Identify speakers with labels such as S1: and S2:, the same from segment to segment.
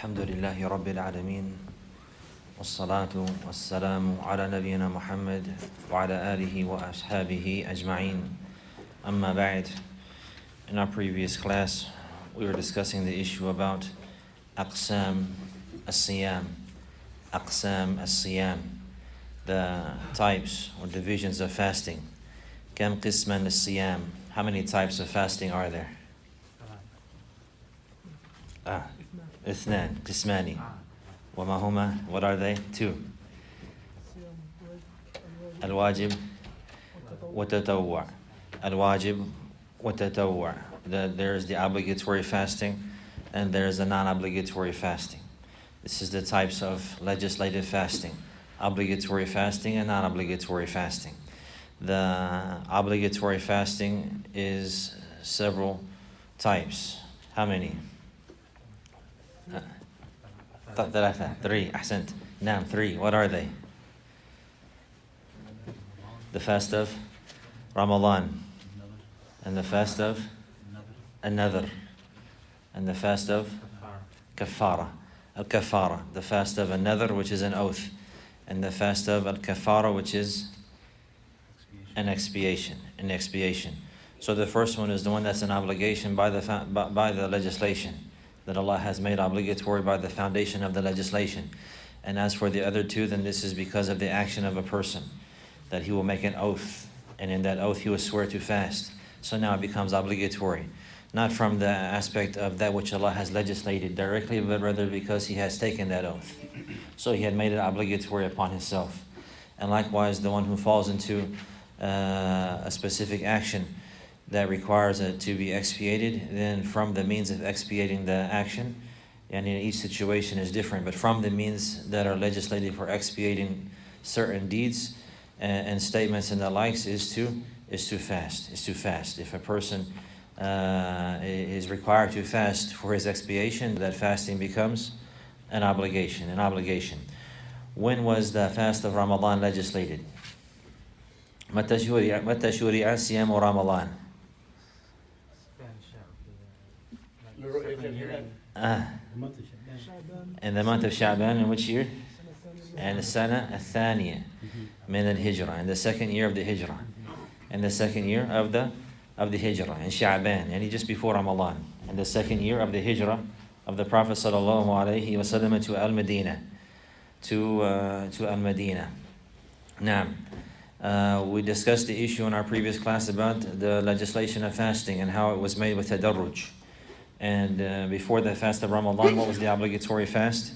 S1: الحمد لله رب العالمين والصلاة والسلام على نبينا محمد وعلى آله وأصحابه أجمعين أما بعد. In our previous class, we were discussing the issue about أقسام الصيام. أقسام الصيام, the types or divisions of fasting. كم قسما للصيام? How many types of fasting are there? اثنان قسماني. وما هما? What are they? Two. الواجب والتطوع. الواجب والتطوع. There's the obligatory fasting and there's the non-obligatory fasting. This is the types of legislated fasting. Obligatory fasting and non-obligatory fasting. The obligatory fasting is several types. How many? Three. أحسنت. نعم, three. What are they? The fast of Ramadan, and the fast of An-Nadhr, and the fast of Kafara. Al-Kafara, the fast of An-Nadhr, which is an oath, and the fast of Al-Kafara, which is an expiation. So the first one is the one that's an obligation by the legislation, that Allah has made obligatory by the foundation of the legislation. And as for the other two, then this is because of the action of a person, that he will make an oath, and in that oath he will swear to fast. So now it becomes obligatory, not from the aspect of that which Allah has legislated directly, but rather because he has taken that oath. So he had made it obligatory upon himself. And likewise, the one who falls into a specific action that requires it to be expiated, then from the means of expiating the action, and in each situation is different, but from the means that are legislated for expiating certain deeds and statements and the likes is to fast. If a person is required to fast for his expiation, that fasting becomes an obligation. When was the fast of Ramadan legislated? متى شرع صيام رمضان؟ In the month of Sha'ban, in which year? And the Sana al-Thaniya min al-Hijrah, in the second year of the Hijrah. In the second year of the Hijrah, in Sha'ban, and just before Ramadan. In the second year of the Hijrah of the Prophet sallallahu alaihi wasallam to Al-Madinah. To Al-Madinah. Now, we discussed the issue in our previous class about the legislation of fasting and how it was made with tadarruj. And before the fast of Ramadan, what was the obligatory fast?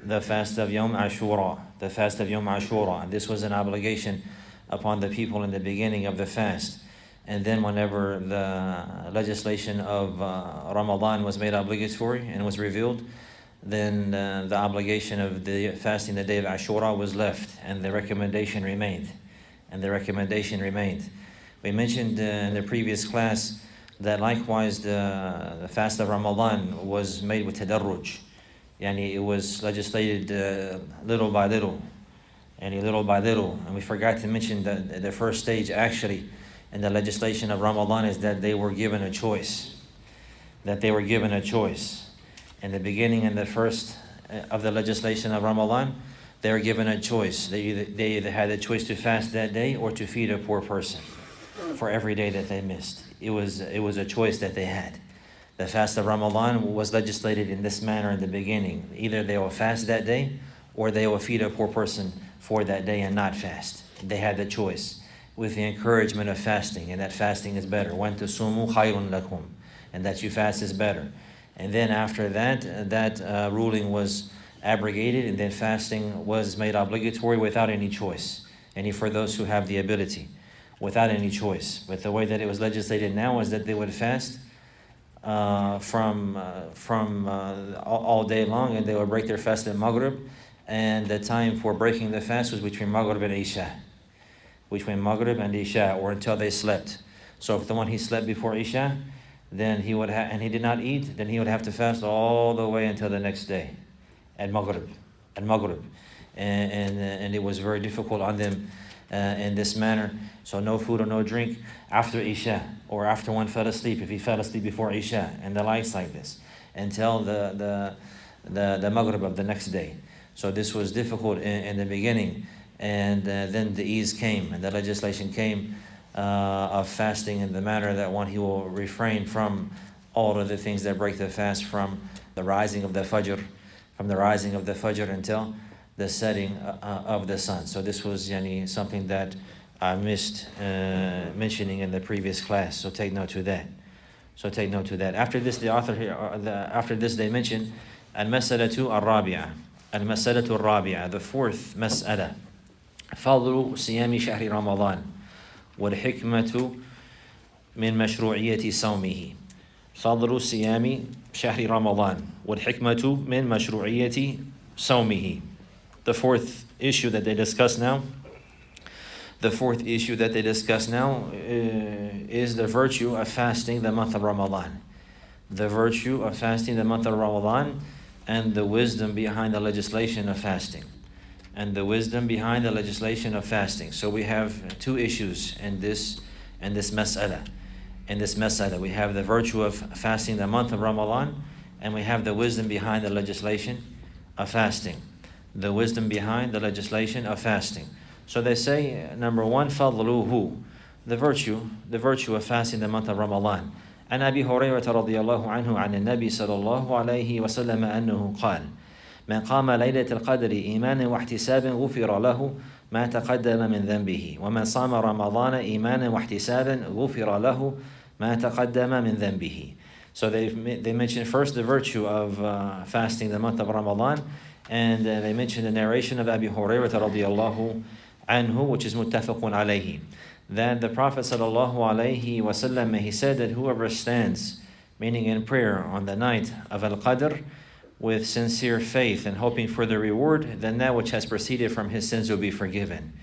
S1: The fast of Yom Ashura. The fast of Yom Ashura. This was an obligation upon the people in the beginning of the fast. And then whenever the legislation of Ramadan was made obligatory and was revealed, then the obligation of the fasting the day of Ashura was left, and the recommendation remained. We mentioned in the previous class that likewise the fast of Ramadan was made with tadarruj. It was legislated little by little. And we forgot to mention that the first stage actually in the legislation of Ramadan is that they were given a choice. In the beginning and the first of the legislation of Ramadan, they were given a choice. They either had the choice to fast that day or to feed a poor person for every day that they missed. It was a choice that they had. The fast of Ramadan was legislated in this manner in the beginning. Either they will fast that day or they will feed a poor person for that day and not fast. They had the choice with the encouragement of fasting, and that fasting is better. وَأَن تَصُومُوا خَيْرٌ لَكُمْ, and that you fast is better. And then after that ruling was abrogated, and then fasting was made obligatory without any choice. For those who have the ability, without any choice. But the way that it was legislated now is that they would fast from all day long, and they would break their fast at Maghrib, and the time for breaking the fast was between Maghrib and Isha, or until they slept. So if the one he slept before Isha, then he would and he did not eat, then he would have to fast all the way until the next day at Maghrib. And it was very difficult on them in this manner. So no food or no drink after Isha, or after one fell asleep, if he fell asleep before Isha, and the likes like this. until the Maghrib of the next day. So this was difficult in the beginning, and then the ease came, and the legislation came of fasting in the manner that he will refrain from all of the things that break the fast from the rising of the Fajr, until the setting of the sun. So this was something that I missed mentioning in the previous class. So take note to that. After this, the author here, after this, they mention al-mas'alatu al-rabi'a, the fourth mas'ala, فضل صيام شهر رمضان والحكمة من مشروعية صومه. فضل صيام شهر رمضان والحكمة من مشروعية صومه. The fourth issue that they discuss now is the virtue of fasting the month of Ramadan. The virtue of fasting the month of Ramadan and the wisdom behind the legislation of fasting. So we have two issues in this mas'ala. We have the virtue of fasting the month of Ramadan, and we have the wisdom behind the legislation of fasting. So they say, number one, فضله, the virtue of fasting the month of Ramadan. عن أبي هريرة رضي الله عنه عن النبي صلى الله عليه وسلم أنه قال: من قام ليلة القدر إيمانا واحتسابا غفر له ما تقدم من ذنبه ومن صام رمضان إيمانا واحتسابا غفر له ما تقدم من ذنبه. So they mention first the virtue of fasting the month of Ramadan, and they mention the narration of Abu Hurairah radiyallahu anhu, which is muttafaqun alayhi, that the Prophet sallallahu alayhi wasallam, he said that whoever stands, meaning in prayer, on the night of Al-Qadr with sincere faith and hoping for the reward, then that which has proceeded from his sins will be forgiven.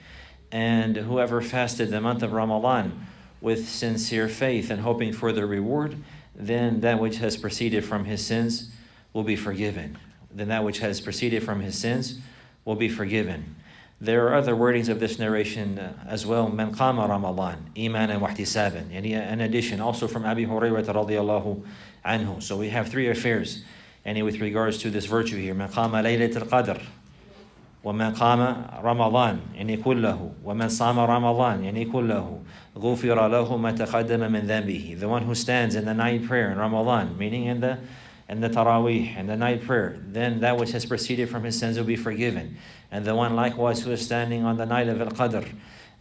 S1: And whoever fasted the month of Ramadan with sincere faith and hoping for the reward, then that which has proceeded from his sins will be forgiven. There are other wordings of this narration as well. Man qama Ramadan imanan wa ihtisaban. An addition also from Abi Hurairah radiyallahu anhu. So we have three affairs with regards to this virtue here. Man qama laylatul qadr, wa man qama Ramadan kullahu, wa man sama Ramadan kullahu, ghufira lahu ma taqaddama min dhanbihi. The one who stands in the night prayer in Ramadan, meaning in the Taraweeh, and the night prayer, then that which has proceeded from his sins will be forgiven. And the one likewise who is standing on the night of Al-Qadr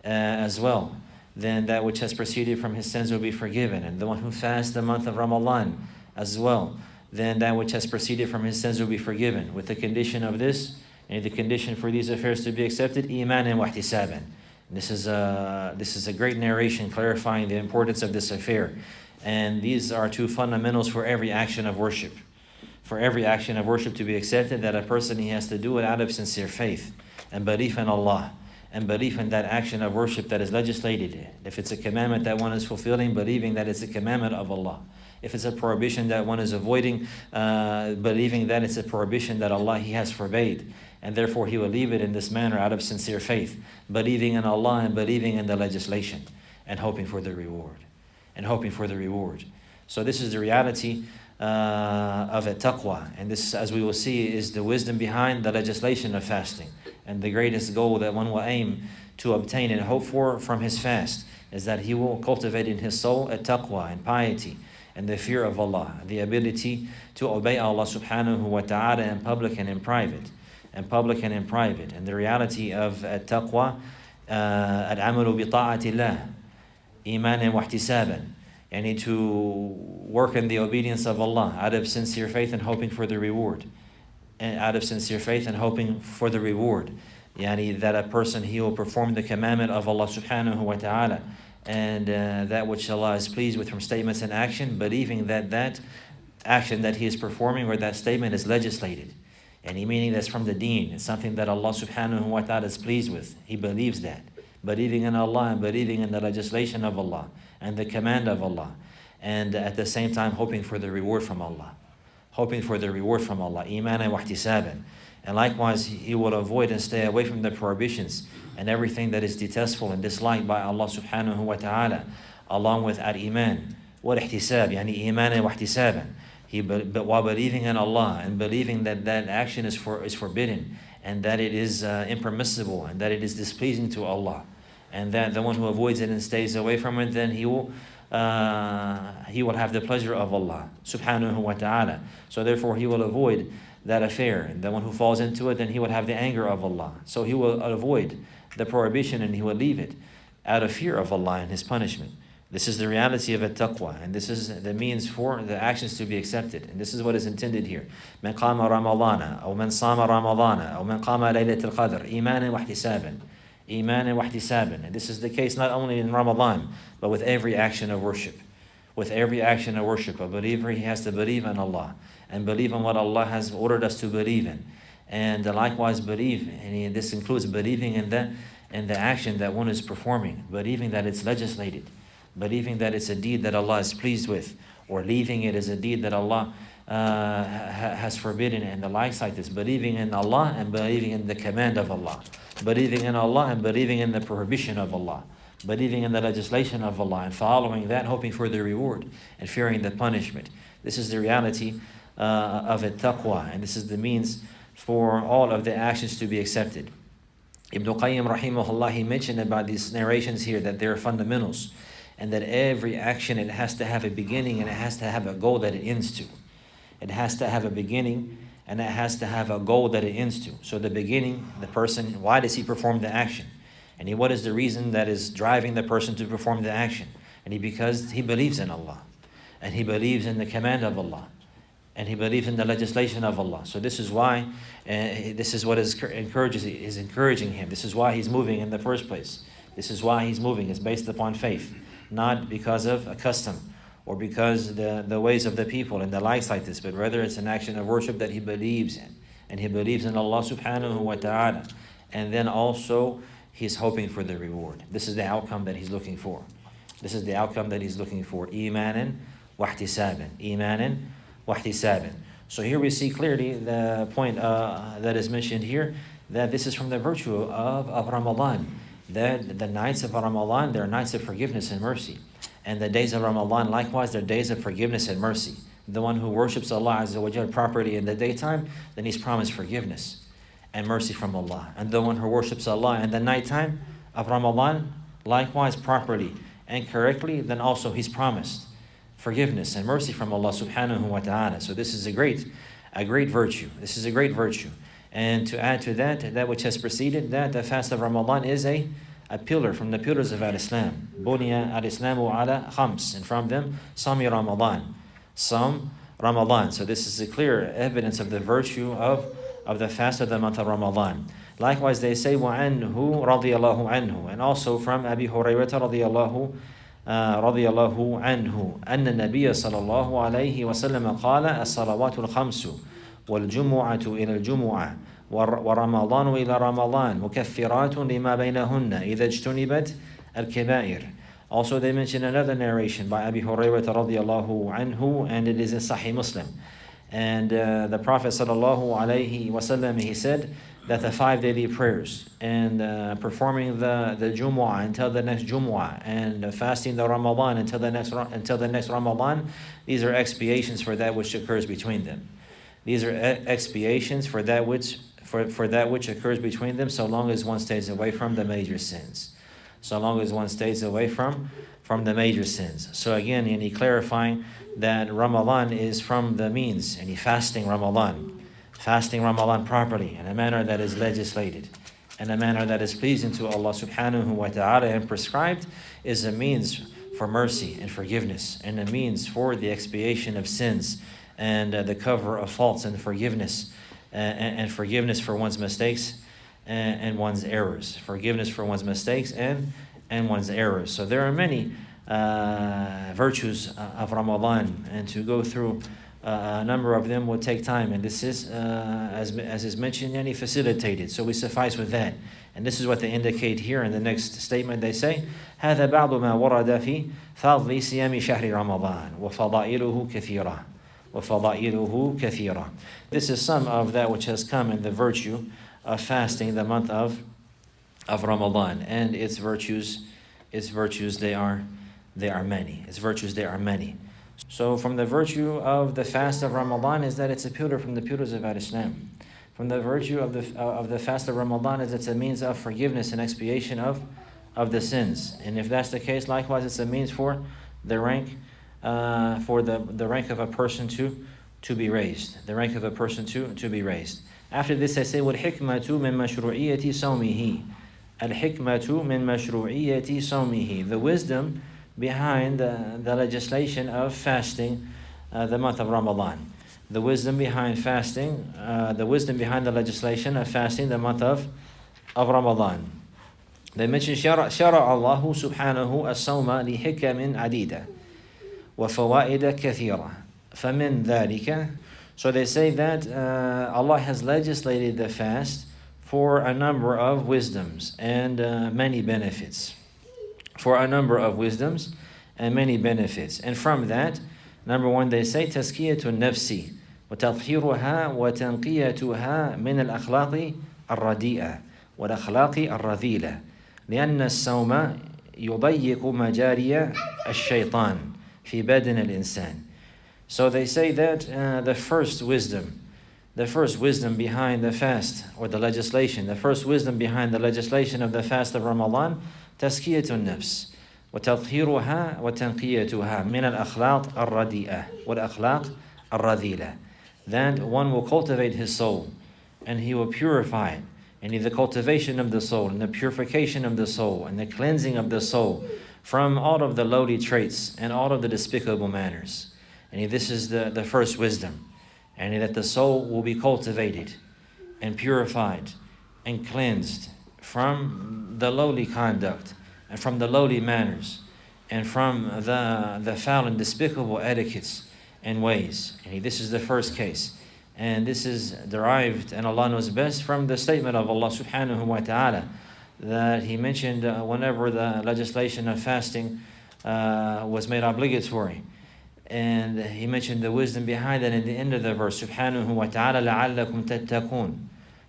S1: as well, then that which has proceeded from his sins will be forgiven. And the one who fasts the month of Ramadan as well, then that which has proceeded from his sins will be forgiven. With the condition of this, and the condition for these affairs to be accepted, imanan wa ihtisaban. This is a great narration clarifying the importance of this affair. And these are two fundamentals for every action of worship. For every action of worship to be accepted, that a person, he has to do it out of sincere faith and belief in Allah, and belief in that action of worship that is legislated. If it's a commandment that one is fulfilling, believing that it's a commandment of Allah. If it's a prohibition that one is avoiding, believing that it's a prohibition that Allah, He has forbade, and therefore he will leave it in this manner out of sincere faith, believing in Allah and believing in the legislation, and hoping for the reward. So this is the reality of a taqwa, and this, as we will see, is the wisdom behind the legislation of fasting. And the greatest goal that one will aim to obtain and hope for from his fast is that he will cultivate in his soul a taqwa and piety and the fear of Allah, the ability to obey Allah subhanahu wa ta'ala in public and in private. And the reality of taqwa, al-amalu bi ta'atillah, imanan wa ihtisaban, and to work in the obedience of Allah out of sincere faith and hoping for the reward. That a person, he will perform the commandment of Allah subhanahu wa ta'ala, and that which Allah is pleased with from statements and action, believing that that action that he is performing or that statement is legislated. And meaning that's from the deen. It's something that Allah subhanahu wa ta'ala is pleased with. He believes that. Believing in Allah and believing in the legislation of Allah and the command of Allah. And at the same time hoping for the reward from Allah. Imanan wa ihtisaban. And likewise, he will avoid and stay away from the prohibitions and everything that is detestful and disliked by Allah subhanahu wa ta'ala, along with al-iman wal ihtisab, imanan wa ihtisaban. But while believing in Allah and believing that that action is forbidden, and that it is impermissible, and that it is displeasing to Allah, and that the one who avoids it and stays away from it, then he will have the pleasure of Allah subhanahu wa ta'ala. So therefore he will avoid that affair. And the one who falls into it, then he would have the anger of Allah. So he will avoid the prohibition and he will leave it out of fear of Allah and His punishment. This is the reality of at-taqwa, and this is the means for the actions to be accepted. And this is what is intended here. من قام رمضان أو من صام رمضان أو من قام ليلة القدر إيمانا واحتسابا. إيمانا واحتسابا. And this is the case not only in Ramadan, but with every action of worship. With every action of worship, a believer, he has to believe in Allah and believe in what Allah has ordered us to believe in. And likewise believe, and this includes believing in the action that one is performing, believing that it's legislated, believing that it's a deed that Allah is pleased with, or leaving it as a deed that Allah has forbidden, and the likes like this. Believing in Allah and believing in the command of Allah. Believing in Allah and believing in the prohibition of Allah. Believing in the legislation of Allah and following that, hoping for the reward and fearing the punishment. This is the reality of at-taqwa, and this is the means for all of the actions to be accepted. Ibn Qayyim rahimahullah, he mentioned about these narrations here that they're fundamentals, and that every action, it has to have a beginning and it has to have a goal that it ends to. It has to have a beginning and it has to have a goal that it ends to. So the beginning, the person, why does he perform the action? And what is the reason that is driving the person to perform the action? And because he believes in Allah, and he believes in the command of Allah, and he believes in the legislation of Allah. So this is why, this is what is encouraging him. This is why he's moving in the first place. This is why he's moving. It's based upon faith, not because of a custom or because the ways of the people and the likes like this, but rather it's an action of worship that he believes in. And he believes in Allah subhanahu wa ta'ala. And then also, he's hoping for the reward. This is the outcome that he's looking for. This is the outcome that he's looking for. Imanan wahtisaban. Imanan wahtisaban. So here we see clearly the point that is mentioned here, that this is from the virtue of Ramadan. That the nights of Ramadan, they're nights of forgiveness and mercy. And the days of Ramadan, likewise, they're days of forgiveness and mercy. The one who worships Allah Azza wa Jal properly in the daytime, then he's promised forgiveness and mercy from Allah. And the one who worships Allah in the nighttime of Ramadan, likewise properly and correctly, then also he's promised forgiveness and mercy from Allah subhanahu wa ta'ala. So this is a great virtue. This is a great virtue. And to add to that which has preceded, that the fast of Ramadan is a pillar from the pillars of Al-Islam. Bunya al-Islamu ala khams. And from them, Sami Ramadan. Sam Ramadan. So this is a clear evidence of the virtue of the fast of the month of Ramadan. Likewise, they say, وَعَنْهُ رَضِيَ اللَّهُ عَنْهُ. And also from Abi Hurayrata رضي الله عنه أن النبي صلى الله عليه وسلم قال الصلوات الخمس والجمعة إلى الجمعة ورمضان إلى رمضان مكفرات لما بينهن إذا اجتنبت الكبائر. Also they mention another narration by Abi Hurayrata رضي الله عنه, and it is in Sahih Muslim. And the Prophet sallallahu alaihi wasallam, he said that the 5 daily prayers and performing the Jumu'ah until the next Jumu'ah and fasting the Ramadan until the next Ramadan, these are expiations for that which occurs between them. These are expiations for that which occurs between them, so long as one stays away from the major sins. So long as one stays away from the major sins. So again, he clarifying that Ramadan is from the means, and he fasting Ramadan properly in a manner that is legislated, in a manner that is pleasing to Allah subhanahu wa ta'ala and prescribed, is a means for mercy and forgiveness, and a means for the expiation of sins and the cover of faults and forgiveness, and forgiveness for one's mistakes and one's errors. Forgiveness for one's mistakes and one's errors. So there are many virtues of Ramadan, and to go through a number of them will take time, and this is as is mentioned, facilitated, so we suffice with that. And this is what they indicate here in the next statement. They say هذا بعض ما ورد في فضل صيام شهر رمضان وفضائله كثيرة. This is some of that which has come in the virtue of fasting the month of Ramadan, and its virtues they are many. Its virtues they are many. So from the virtue of the fast of Ramadan is that it's a pillar from the pillars of Islam. From the virtue of the fast of Ramadan is it's a means of forgiveness and expiation of the sins. And if that's the case, likewise, it's a means for the rank the rank of a person to be raised. The rank of a person to be raised. After this, I say, وَالْحِكْمَةُ مِنْ مَشْرُوعِيَّةِ صَوْمِهِ. الْحِكْمَةُ مِنْ مَشْرُوعِيَّةِ صَوْمِهِ. The wisdom behind the legislation of fasting the month of Ramadan. The wisdom behind fasting, the wisdom behind the legislation of fasting the month of Ramadan. They mention شرع الله سبحانه الصوم لحكم عديدة وفوائد كثيرة فمن ذلك. So they say that Allah has legislated the fast for a number of wisdoms and many benefits. For a number of wisdoms and many benefits. And from that, number one, they say تزكية النفس وتطهيرها وتنقيتها من الأخلاق الرديئة والأخلاق الرذيلة لأن الصوم يضيق مجاري الشيطان في بدن الإنسان. So they say that the first wisdom behind the fast or the legislation, the first wisdom behind the legislation of the fast of Ramadan, تزكية النفس وتطهيرها وتنقيتها من الأخلاق الرديئة والأخلاق الرذيلة. Then one will cultivate his soul and he will purify it. And the cultivation of the soul and the purification of the soul and the cleansing of the soul from all of the lowly traits and all of the despicable manners. And this is the first wisdom. And that the soul will be cultivated and purified and cleansed from the lowly conduct and from the lowly manners and from the foul and despicable etiquettes and ways. And this is the first case. And this is derived, and Allah knows best, from the statement of Allah subhanahu wa ta'ala that He mentioned whenever the legislation of fasting was made obligatory. And He mentioned the wisdom behind it in the end of the verse, subhanahu wa ta'ala, لَعَلَّكُمْ تَتَّقُونَ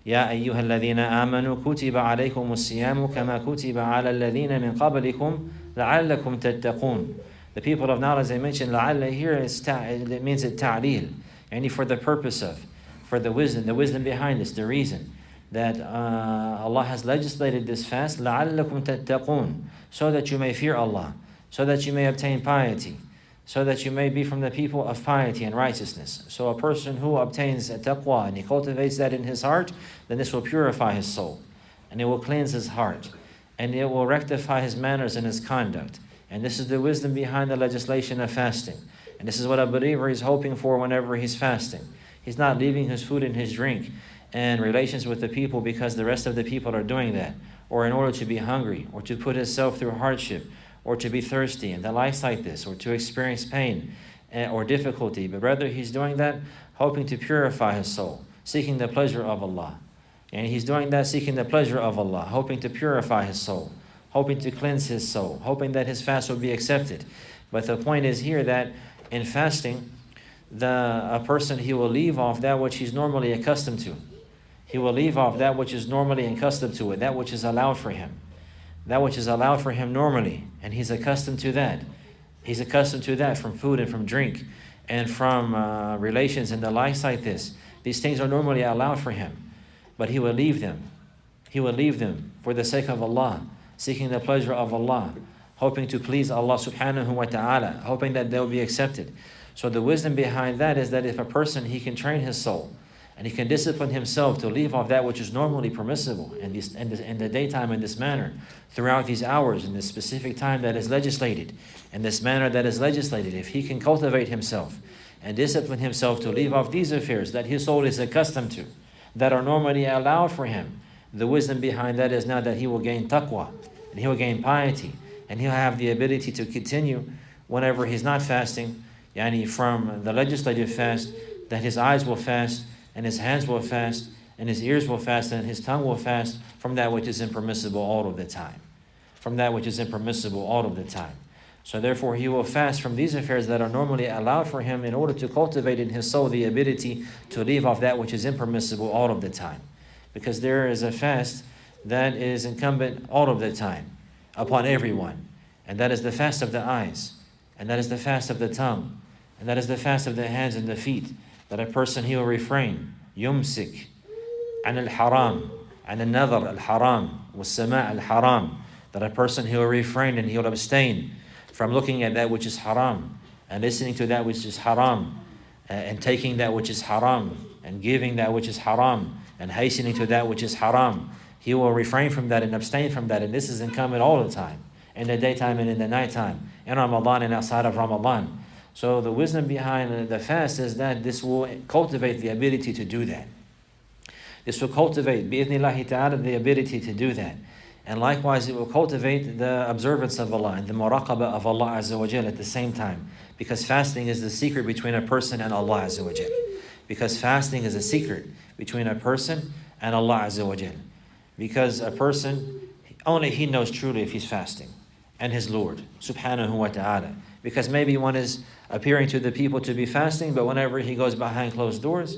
S1: يَا أَيُّهَا الَّذِينَ آمَنُوا كُتِبَ عَلَيْكُمُ الصِّيَامُ كَمَا كُتِبَ عَلَى الَّذِينَ مِنْ قَبْلِكُمْ لَعَلَّكُمْ تَتَّقُونَ. The people of knowledge, they mentioned لَعَلَّ here, it means a ta'leel, and for the purpose of, for the wisdom behind this, the reason that Allah has legislated this fast, لَعَلَّكُمْ تَتَّقُونَ, so that you may fear Allah, so that you may obtain piety, so that you may be from the people of piety and righteousness. So a person who obtains a taqwa and he cultivates that in his heart, then this will purify his soul, and it will cleanse his heart, and it will rectify his manners and his conduct. And this is the wisdom behind the legislation of fasting. And this is what a believer is hoping for whenever he's fasting. He's not leaving his food and his drink and relations with the people because the rest of the people are doing that, or in order to be hungry, or to put himself through hardship, or to be thirsty, and the likes like this, or to experience pain or difficulty. But rather he's doing that hoping to purify his soul, seeking the pleasure of Allah. And he's doing that seeking the pleasure of Allah, hoping to purify his soul, hoping to cleanse his soul, hoping that his fast will be accepted. But the point is here that in fasting, a person, he will leave off that which he's normally accustomed to. He will leave off that which is normally accustomed to it, that which is allowed for him. That which is allowed for him normally, and he's accustomed to that. He's accustomed to that from food and from drink and from relations and the likes like this. These things are normally allowed for him, but he will leave them. He will leave them for the sake of Allah, seeking the pleasure of Allah, hoping to please Allah subhanahu wa ta'ala, hoping that they will be accepted. So the wisdom behind that is that if a person, he can train his soul and he can discipline himself to leave off that which is normally permissible in the daytime in this manner, throughout these hours, in this specific time that is legislated, in this manner that is legislated, if he can cultivate himself and discipline himself to leave off these affairs that his soul is accustomed to, that are normally allowed for him, the wisdom behind that is now that he will gain taqwa, and he will gain piety, and he'll have the ability to continue whenever he's not fasting, yani from the legislative fast, that his eyes will fast, and his hands will fast, and his ears will fast, and his tongue will fast from that which is impermissible all of the time. From that which is impermissible all of the time. So therefore he will fast from these affairs that are normally allowed for him in order to cultivate in his soul the ability to leave off that which is impermissible all of the time. Because there is a fast that is incumbent all of the time upon everyone. And that is the fast of the eyes. And that is the fast of the tongue. And that is the fast of the hands and the feet. That a person, he will refrain. يمسك عن الحرام عن النظر الحرام والسماع الحرام. That a person, he will refrain and he will abstain from looking at that which is haram and listening to that which is haram and taking that which is haram and giving that which is haram and hastening to that which is haram. He will refrain from that and abstain from that. And this is incumbent all the time, in the daytime and in the nighttime, in Ramadan and outside of Ramadan. So the wisdom behind the fast is that this will cultivate the ability to do that. This will cultivate, bi'idhnillahi ta'ala, the ability to do that. And likewise, it will cultivate the observance of Allah and the muraqabah of Allah Azza wa Jal at the same time. Because fasting is the secret between a person and Allah Azza wa Jal. Because fasting is a secret between a person and Allah Azza wa Jal. Because a person, only he knows truly if he's fasting, and his Lord, subhanahu wa ta'ala. Because maybe one is appearing to the people to be fasting, but whenever he goes behind closed doors,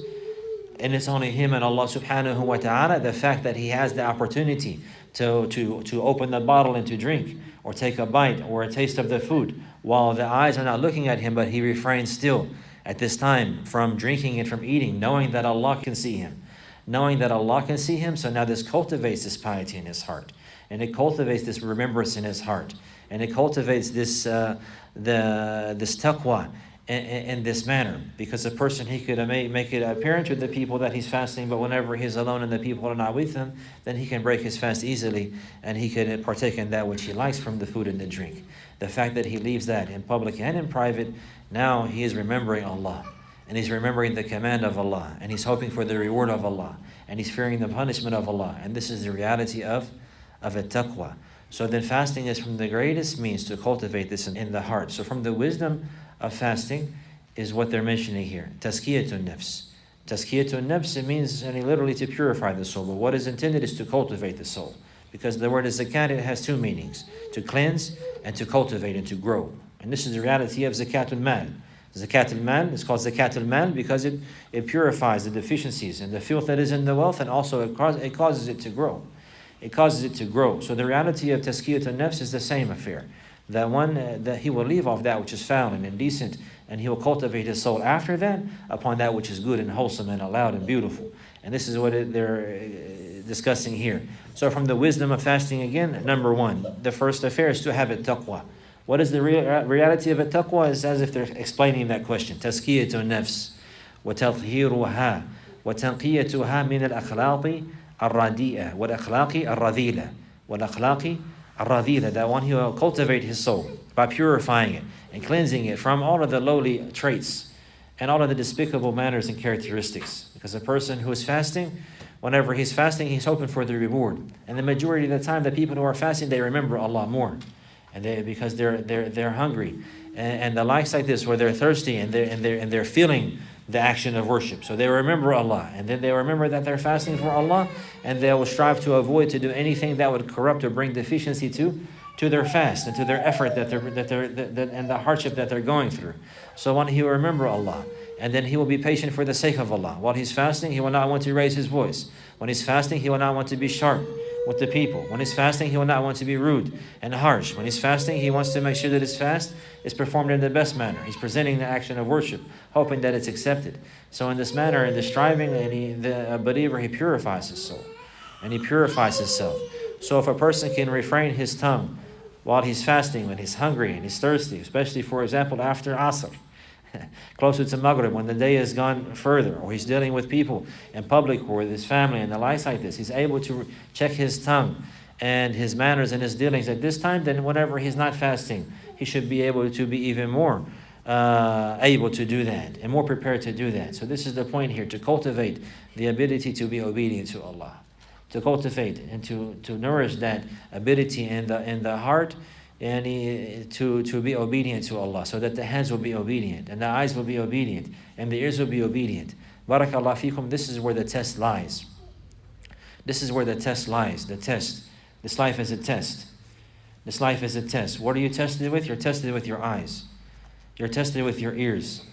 S1: and it's only him and Allah subhanahu wa ta'ala, the fact that he has the opportunity to open the bottle and to drink, or take a bite, or a taste of the food, while the eyes are not looking at him, but he refrains still at this time from drinking and from eating, knowing that Allah can see him. Knowing that Allah can see him, so now this cultivates this piety in his heart. And it cultivates this remembrance in his heart. And it cultivates this this taqwa in this manner. Because a person, he could make it apparent to the people that he's fasting, but whenever he's alone and the people are not with him, then he can break his fast easily, and he can partake in that which he likes from the food and the drink. The fact that he leaves that in public and in private, now he is remembering Allah. And he's remembering the command of Allah, and he's hoping for the reward of Allah, and he's fearing the punishment of Allah. And this is the reality of a taqwa. So then fasting is from the greatest means to cultivate this in the heart. So from the wisdom of fasting is what they're mentioning here. Tazkiyatun nafs. Tazkiyatun nafs, it means literally to purify the soul. But what is intended is to cultivate the soul. Because the word is zakat, it has two meanings. To cleanse and to cultivate and to grow. And this is the reality of zakatul mal. Zakat al-mal is called zakat al-mal because it purifies the deficiencies and the filth that is in the wealth, and also it causes it to grow. It causes it to grow. So the reality of tazkiyat al-nafs is the same affair. That one, that he will leave off that which is foul and indecent, and he will cultivate his soul after that upon that which is good and wholesome and allowed and beautiful. And this is what they're discussing here. So from the wisdom of fasting again, number one, the first affair is to have a taqwa. What is the reality of a taqwa? Is as if they're explaining that question. Tazkiyatun nafs wa tatheeruha wa tanqiyatuha min al-akhlaqi al-radi'a wal akhlaqi al-radila wal akhlaqi al-radila. That one, he will cultivate his soul by purifying it and cleansing it from all of the lowly traits and all of the despicable manners and characteristics. Because a person who is fasting, whenever he's fasting, he's hoping for the reward. And the majority of the time, the people who are fasting, they remember Allah more. And because they're hungry, and the likes like this, where they're thirsty and they're feeling the action of worship. So they remember Allah, and then they remember that they're fasting for Allah, and they will strive to avoid to do anything that would corrupt or bring deficiency to their fast and to their effort and the hardship that they're going through. So when he will remember Allah, and then he will be patient for the sake of Allah. While he's fasting, he will not want to raise his voice. When he's fasting, he will not want to be sharp with the people. When he's fasting, he will not want to be rude and harsh. When he's fasting, he wants to make sure that his fast is performed in the best manner. He's presenting the action of worship, hoping that it's accepted. So in this manner, in this striving, the believer, he purifies his soul and he purifies himself. So if a person can refrain his tongue while he's fasting, when he's hungry and he's thirsty, especially, for example, after Asr, closer to Maghrib, when the day has gone further, or he's dealing with people in public or with his family and the likes like this, he's able to check his tongue and his manners and his dealings at this time. Then whenever he's not fasting, he should be able to be even more able to do that and more prepared to do that. So this is the point here, to cultivate the ability to be obedient to Allah, to cultivate and to nourish that ability in the heart, and to be obedient to Allah, so that the hands will be obedient, and the eyes will be obedient, and the ears will be obedient. Barakallah fikum. This is where the test lies. This is where the test lies. The test. This life is a test. This life is a test. What are you tested with? You're tested with your eyes. You're tested with your ears.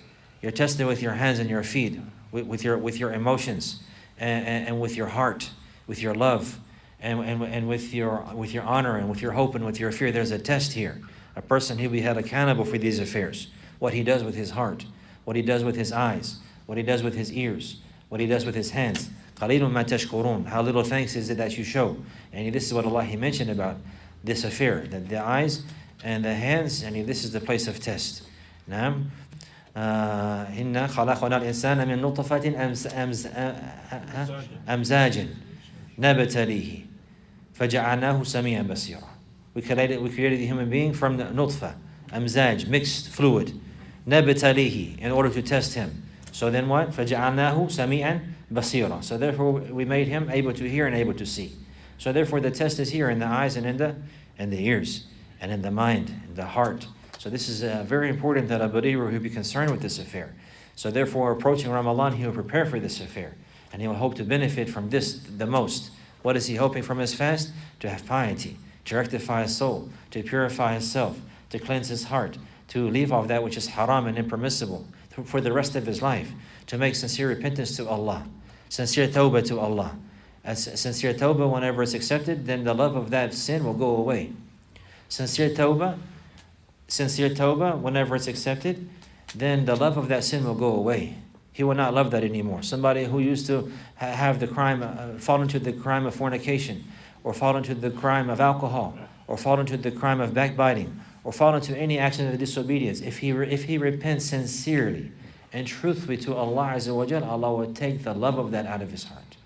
S1: You're tested with your hands and your feet, with your emotions, and with your heart, with your love. And with your honor and with your hope and with your fear. There's a test here. A person, he'll be held accountable for these affairs. What he does with his heart, what he does with his eyes, what he does with his ears, what he does with his hands. قَلِيلٌ مَا تَشْكُرُونَ. How little thanks is it that you show. And this is what Allah, He mentioned about this affair, that the eyes and the hands, and this is the place of test. نعم. إِنَّا خَلَقْنَا الْإِنسَانَ مِنْ نُطْفَةٍ أَمْزَاجٍ نَبْتَلِيهِ فَجَعَلْنَاهُ سَمِيعًا بَصِيرًا. We created the human being from the nutfa, amzaj, mixed fluid, nabtalihi, in order to test him. So then what? فَجَعَلْنَاهُ سَمِيعًا بَصِيرًا. So therefore we made him able to hear and able to see. So therefore the test is here in the eyes and in the ears and in the mind, in the heart. So this is very important that a believer who be concerned with this affair. So therefore approaching Ramadan, he will prepare for this affair. And he will hope to benefit from this the most. What is he hoping from his fast? To have piety, to rectify his soul, to purify himself, to cleanse his heart, to leave off that which is haram and impermissible for the rest of his life, to make sincere repentance to Allah, sincere tawbah to Allah. As sincere tawbah, whenever it's accepted, then the love of that sin will go away. Sincere tawbah, whenever it's accepted, then the love of that sin will go away. He will not love that anymore. Somebody who used to have the crime, fall into the crime of fornication, or fall into the crime of alcohol, or fall into the crime of backbiting, or fall into any action of disobedience, if he repents sincerely and truthfully to Allah Azza wa Jal, Allah will take the love of that out of his heart.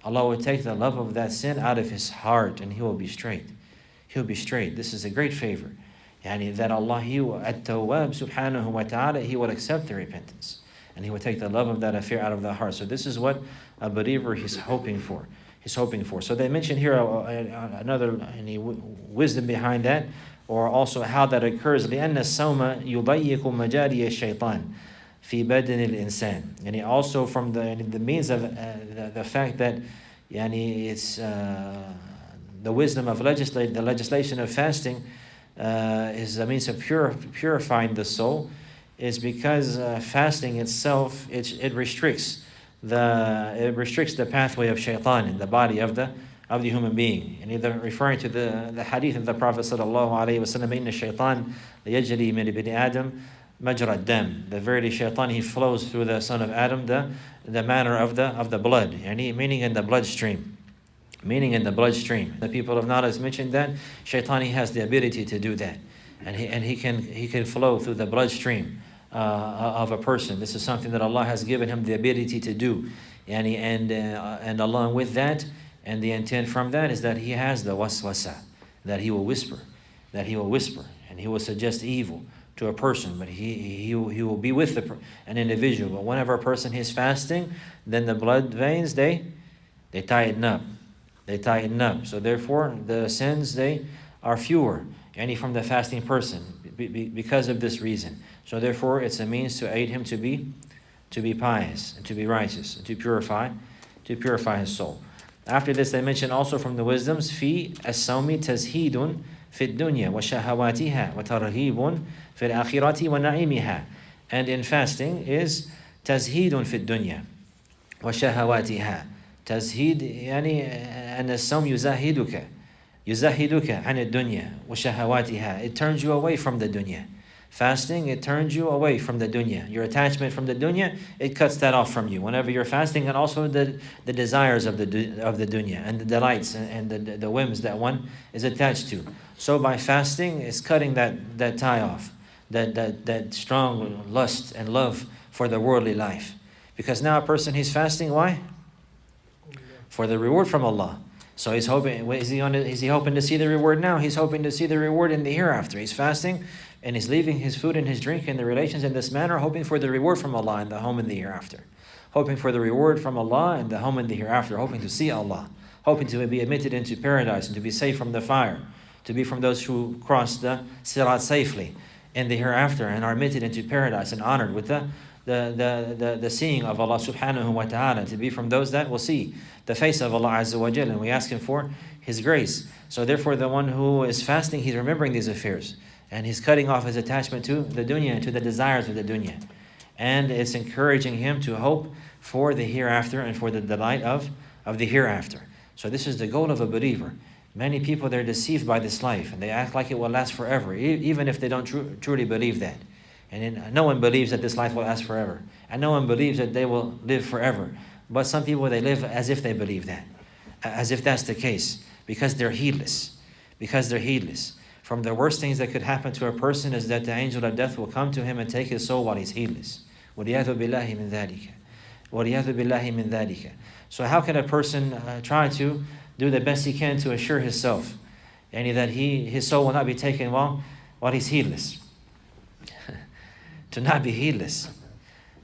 S1: Allah will take the love of that sin out of his heart, and he will be straight. He'll be straight. This is a great favor. Yani that Allah, He will, At-Tawwab subhanahu wa ta'ala, He will accept the repentance. And He will take the love of that affair out of the heart. So this is what a believer is hoping for. He's hoping for. So they mention here another wisdom behind that, or also how that occurs. لأن الصوم يضيق مجاري الشيطان في بدن الإنسان. And also from the means of the fact that it's the wisdom of the legislation of fasting is a means of purifying the soul, is because fasting itself it restricts the pathway of shaitan in the body of the human being. And either referring to the hadith of the Prophet sallallahu alaihi wasallam, inna shaitan yajri min ibn Adam majra dam. The verily shaitan, he flows through the son of Adam the manner of the blood, meaning in the bloodstream. Meaning in the bloodstream. The people of knowledge mentioned that shaitan, he has the ability to do that, and he can flow through the bloodstream of a person. This is something that Allah has given him the ability to do, and along with that, and the intent from that is that he has the waswasa, that he will whisper, and he will suggest evil to a person, but he will be with an individual. But whenever a person is fasting, then the blood veins they tighten up. They tighten up. So therefore, the sins, they are fewer, from the fasting person, because of this reason. So therefore, it's a means to aid him to be pious and to be righteous and to purify his soul. After this, they mention also from the wisdoms, في الصوم تزهيد في الدنيا وشهواتها وترغيب في الآخرة ونعيمها. And in fasting is تزهيد في الدنيا وشهواتها. تزهيد أن الصوم يزهدك عن الدنيا وشهواتها. It turns you away from the dunya. Fasting, it turns you away from the dunya. Your attachment from the dunya, it cuts that off from you whenever you're fasting, and also the desires of the dunya and the delights and the whims that one is attached to. So by fasting, it's cutting that tie off, that strong lust and love for the worldly life. Because now a person, he's fasting, why? For the reward from Allah. So he's hoping, is he hoping to see the reward now? He's hoping to see the reward in the hereafter. He's fasting and he's leaving his food and his drink and the relations in this manner, hoping for the reward from Allah in the home in the hereafter. Hoping for the reward from Allah in the home in the hereafter, hoping to see Allah, hoping to be admitted into paradise and to be safe from the fire, to be from those who cross the sirat safely in the hereafter and are admitted into paradise and honored with the seeing of Allah subhanahu wa ta'ala, to be from those that will see the face of Allah Azza wa Jal, and we ask Him for His grace. So therefore the one who is fasting, he's remembering these affairs, and he's cutting off his attachment to the dunya and to the desires of the dunya. And it's encouraging him to hope for the hereafter and for the delight of the hereafter. So this is the goal of a believer. Many people, they're deceived by this life, and they act like it will last forever, even if they don't truly believe that. And no one believes that this life will last forever. And no one believes that they will live forever. But some people, they live as if they believe that. As if that's the case. Because they're heedless. Because they're heedless. From the worst things that could happen to a person is that the angel of death will come to him and take his soul while he's heedless. وَلِيَاذُ بِاللَّهِ مِنْ ذَلِكَ. وَلِيَاذُ بِاللَّهِ مِنْ ذَلِكَ. So how can a person try to do the best he can to assure himself and that his soul will not be taken while he's heedless? To not be heedless.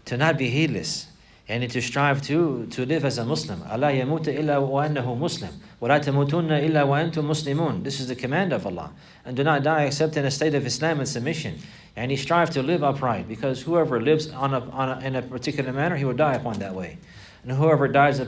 S1: To not be heedless. And to strive to live as a Muslim. أَلَا يَمُوتَ إِلَّا وَأَنَّهُ مُسْلِمٌ وَلَا تَمُوتُنَّ إِلَّا وَأَنْتُمْ مُسْلِمُونَ. This is the command of Allah. And do not die except in a state of Islam and submission. And he strive to live upright, because whoever lives in a particular manner, he will die upon that way. And whoever dies in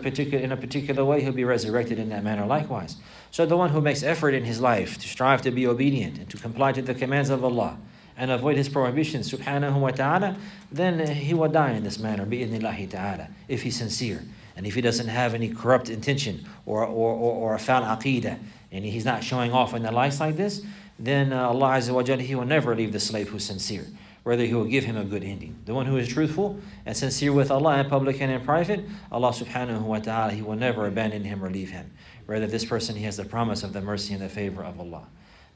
S1: a particular way, he'll be resurrected in that manner likewise. So the one who makes effort in his life to strive to be obedient and to comply to the commands of Allah and avoid his prohibitions, subhanahu wa ta'ala, then he will die in this manner, bi'idhnillahi ta'ala, if he's sincere. And if he doesn't have any corrupt intention or a foul aqidah, and he's not showing off in the likes like this, then Allah Azza wa Jalla, he will never leave the slave who's sincere. Rather, he will give him a good ending. The one who is truthful and sincere with Allah in public and in private, Allah subhanahu wa ta'ala, he will never abandon him or leave him. Rather, this person, he has the promise of the mercy and the favor of Allah.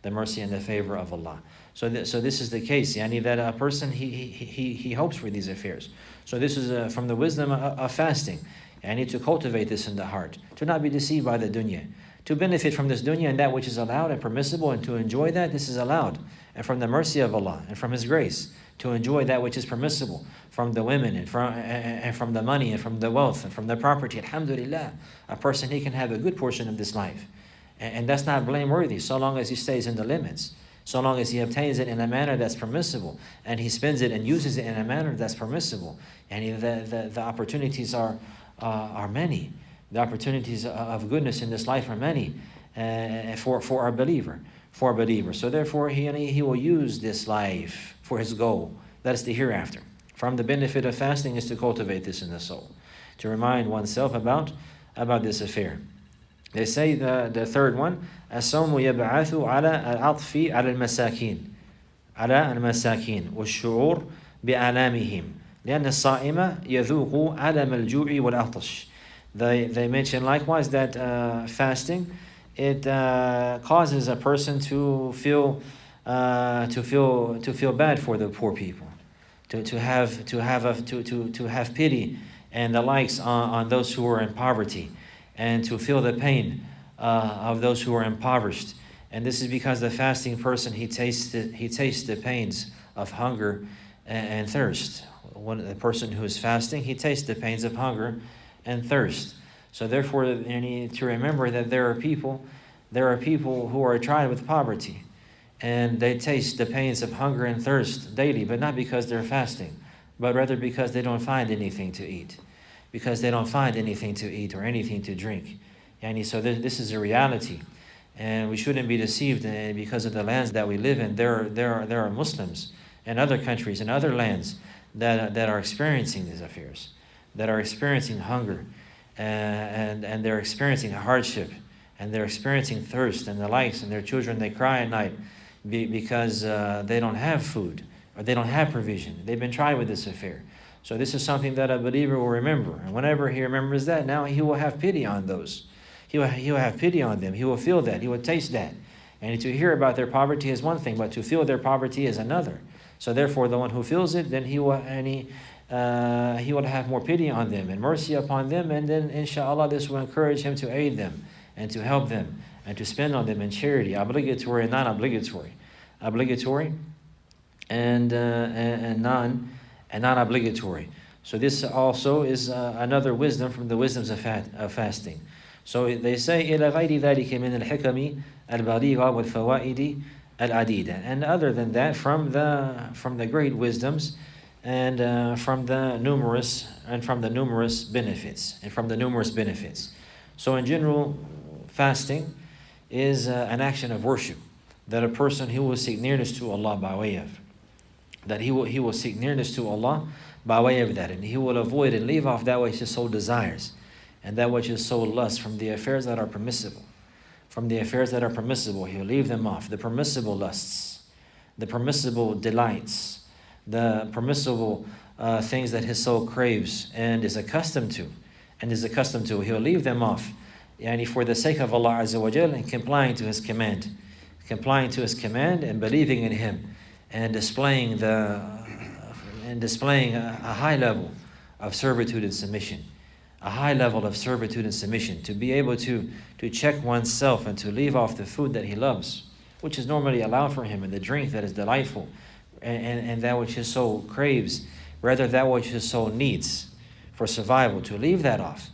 S1: The mercy and the favor of Allah. So this is the case, yani, that a person, he hopes for these affairs. So this is from the wisdom of fasting. And need to cultivate this in the heart, to not be deceived by the dunya, to benefit from this dunya and that which is allowed and permissible, and to enjoy that, this is allowed. And from the mercy of Allah and from His grace, to enjoy that which is permissible from the women and from the money and from the wealth and from the property. Alhamdulillah, a person, he can have a good portion of this life. And that's not blameworthy, so long as he stays in the limits, so long as he obtains it in a manner that's permissible, and he spends it and uses it in a manner that's permissible. And the opportunities are many. The opportunities of goodness in this life are many for a believer. For a believer. So therefore, he will use this life for his goal. That is the hereafter. From the benefit of fasting is to cultivate this in the soul, to remind oneself about this affair. They say the third one, الصوم يبعث على العطف على المساكين على المساكين والشعور بآلامهم لأن الصائم يذوق ألم الجوع والعطش. They mention likewise that fasting, it causes a person to feel bad for the poor people, to have pity and the likes on those who are in poverty, and to feel the pain of those who are impoverished. And this is because the fasting person, he tastes the pains of hunger and thirst. The person who is fasting, he tastes the pains of hunger and thirst. So therefore, you need to remember that there are people who are tried with poverty, and they taste the pains of hunger and thirst daily, but not because they're fasting, but rather because they don't find anything to eat. Because they don't find anything to eat or anything to drink. And so this is a reality. And we shouldn't be deceived because of the lands that we live in. There are Muslims in other countries and other lands that are experiencing these affairs, that are experiencing hunger, and they're experiencing hardship, and they're experiencing thirst and the likes, and their children, they cry at night because they don't have food or they don't have provision. They've been tried with this affair. So this is something that a believer will remember. And whenever he remembers that, now he will have pity on those. He will have pity on them. He will feel that. He will taste that. And to hear about their poverty is one thing, but to feel their poverty is another. So therefore, the one who feels it, then he will have more pity on them and mercy upon them. And then, inshallah, this will encourage him to aid them and to help them and to spend on them in charity, obligatory and non-obligatory. Obligatory and non-obligatory. So this also is another wisdom from the wisdoms of fasting. So they say إلى غير ذلك من الحكم البليغة والفوائد العديدة. And other than that, from the great wisdoms and from the numerous benefits. So in general, fasting is an action of worship that a person, he will seek nearness to Allah by way of. That he will seek nearness to Allah by way of that, and he will avoid and leave off that which his soul desires, and that which his soul lusts from the affairs that are permissible. From the affairs that are permissible, he'll leave them off. The permissible lusts, the permissible delights, the permissible things that his soul craves and is accustomed to, he'll leave them off. Yani for the sake of Allah Azza wa Jal, and complying to his command and believing in him, and displaying a high level of servitude and submission. To be able to check oneself and to leave off the food that he loves, which is normally allowed for him, and the drink that is delightful, and that which his soul craves, rather that which his soul needs for survival, to leave that off.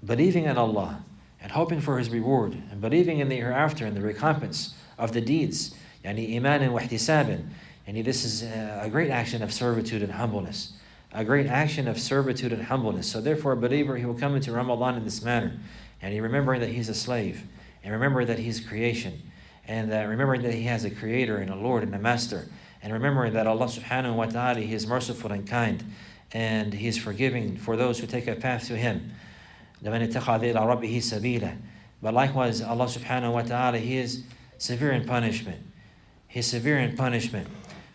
S1: Believing in Allah and hoping for his reward, and believing in the hereafter and the recompense of the deeds. Yani imanan wa ihtisaban. And this is a great action of servitude and humbleness. So therefore a believer, he will come into Ramadan in this manner, and he remembering that he's a slave, and remember that he's creation, and remembering that he has a creator and a Lord and a master, and remembering that Allah subhanahu wa ta'ala, he is merciful and kind, and he is forgiving for those who take a path to him. But likewise, Allah subhanahu wa ta'ala, he is severe in punishment.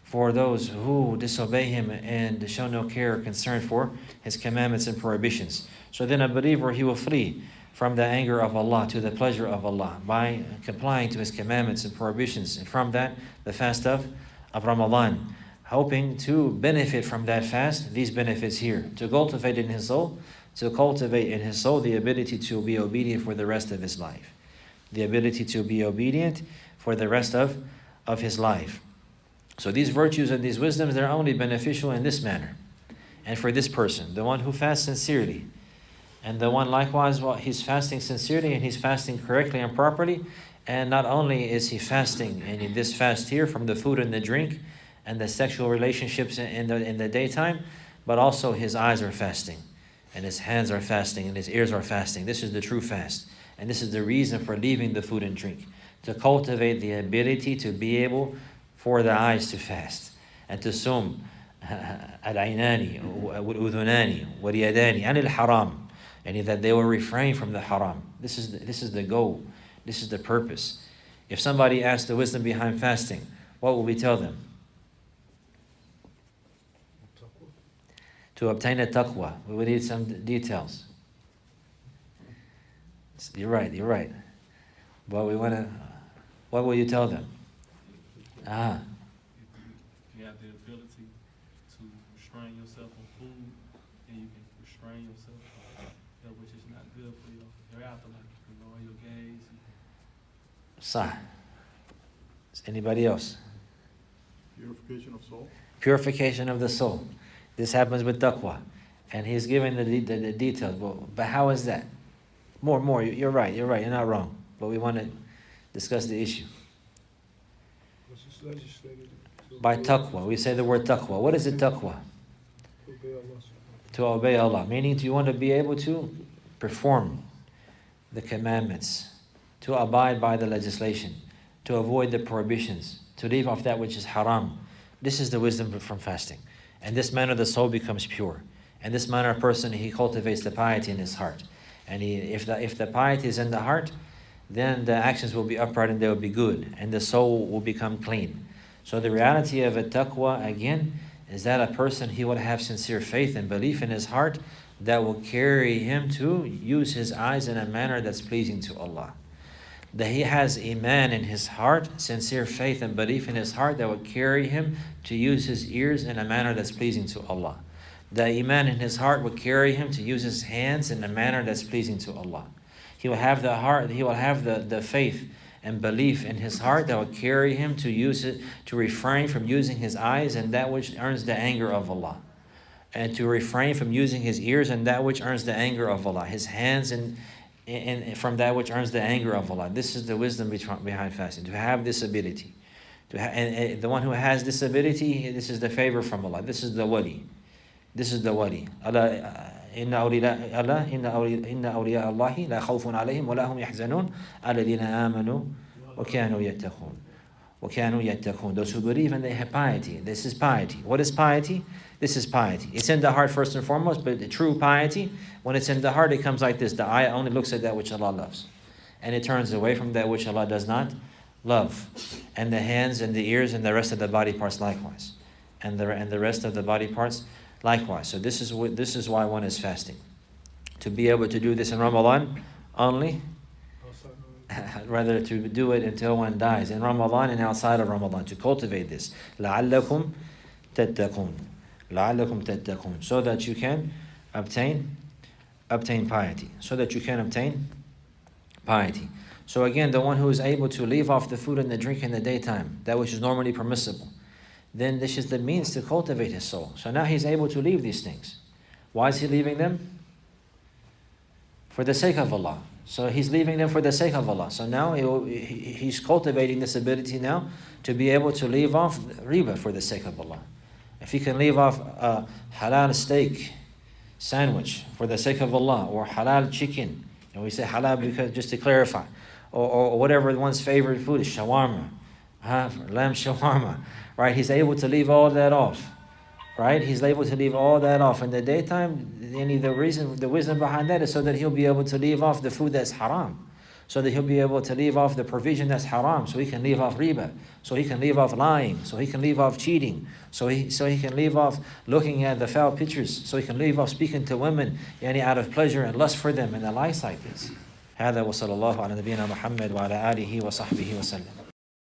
S1: For those who disobey him and show no care or concern for his commandments and prohibitions. So then a believer, he will flee from the anger of Allah to the pleasure of Allah by complying to his commandments and prohibitions. And from that, the fast of Ramadan, hoping to benefit from that fast, these benefits here, to cultivate in his soul the ability to be obedient for the rest of his life. So these virtues and these wisdoms, they're only beneficial in this manner. And for this person, the one who fasts sincerely, and the one likewise, he's fasting sincerely and he's fasting correctly and properly. And not only is he fasting, and in this fast here, from the food and the drink and the sexual relationships in the daytime, but also his eyes are fasting, and his hands are fasting, and his ears are fasting. This is the true fast. And this is the reason for leaving the food and drink, to cultivate the ability to be able for the eyes to fast, and to sum al-aynani wal-udhunani wal-yadani anil haram, and that they will refrain from the haram. This is the goal. This is the purpose. If somebody asks the wisdom behind fasting, what will we tell them? To obtain a taqwa. We will need some details. You're right. But what will you tell them?
S2: You have the ability to restrain yourself on food, and you can restrain yourself on that which is not good for your afterlife. You can lower your gaze.
S1: Sah. Anybody else?
S3: Purification of soul.
S1: Purification of the soul. This happens with taqwa. And he's giving the details. But how is that? More. You're right. You're not wrong. But we want to discuss the issue. By taqwa. We say the word taqwa. What is it, taqwa? To obey Allah. Meaning, you want to be able to perform the commandments, to abide by the legislation, to avoid the prohibitions, to leave off that which is haram. This is the wisdom from fasting. And this manner the soul becomes pure. And this manner a person, he cultivates the piety in his heart. And if the piety is in the heart, then the actions will be upright and they will be good. And the soul will become clean. So the reality of a taqwa, again, is that a person, he will have sincere faith and belief in his heart that will carry him to use his eyes in a manner that's pleasing to Allah. That he has iman in his heart, sincere faith and belief in his heart that will carry him to use his ears in a manner that's pleasing to Allah. The iman in his heart will carry him to use his hands in a manner that's pleasing to Allah. He will have the heart, he will have the faith and belief in his heart that will carry him to use it, to refrain from using his eyes and that which earns the anger of Allah. And to refrain from using his ears and that which earns the anger of Allah. His hands and from that which earns the anger of Allah. This is the wisdom behind fasting, to have this ability. And the one who has this ability, this is the favor from Allah. This is the wali. Allah, inna awliya Allahi la khawfun alayhim wa la hum yahzanun alladhina amanu wa kanu yattaqun. Those who believe and they have piety. This is piety. What is piety? This is piety. It's in the heart first and foremost, but the true piety, when it's in the heart, it comes like this. The eye only looks at that which Allah loves. And it turns away from that which Allah does not love. And the hands and the ears and the rest of the body parts likewise. and the rest of the body parts likewise. So this is why one is fasting. To be able to do this in Ramadan only, rather to do it until one dies in Ramadan and outside of Ramadan, to cultivate this. لَعَلَّكُمْ تَتَّقُونَ لَعَلَّكُمْ تَتَّقُونَ, so that you can obtain piety. So that you can obtain piety. So again, the one who is able to leave off the food and the drink in the daytime, that which is normally permissible, then this is the means to cultivate his soul. So now he's able to leave these things. Why is he leaving them? For the sake of Allah. So he's leaving them for the sake of Allah. So now he's cultivating this ability now to be able to leave off riba for the sake of Allah. If he can leave off a halal steak sandwich for the sake of Allah, or halal chicken, and we say halal because just to clarify, or whatever one's favorite food is, shawarma, lamb shawarma, right? He's able to leave all that off, right? He's able to leave all that off in the daytime. The wisdom behind that is so that he'll be able to leave off the food that's haram, so that he'll be able to leave off the provision that's haram, so he can leave off riba, so he can leave off lying, so he can leave off cheating, so he can leave off looking at the foul pictures, so he can leave off speaking to women out of pleasure and lust for them and the likes like this. هذا وصلى الله على نبينا محمد وعلى آله وصحبه وسلم.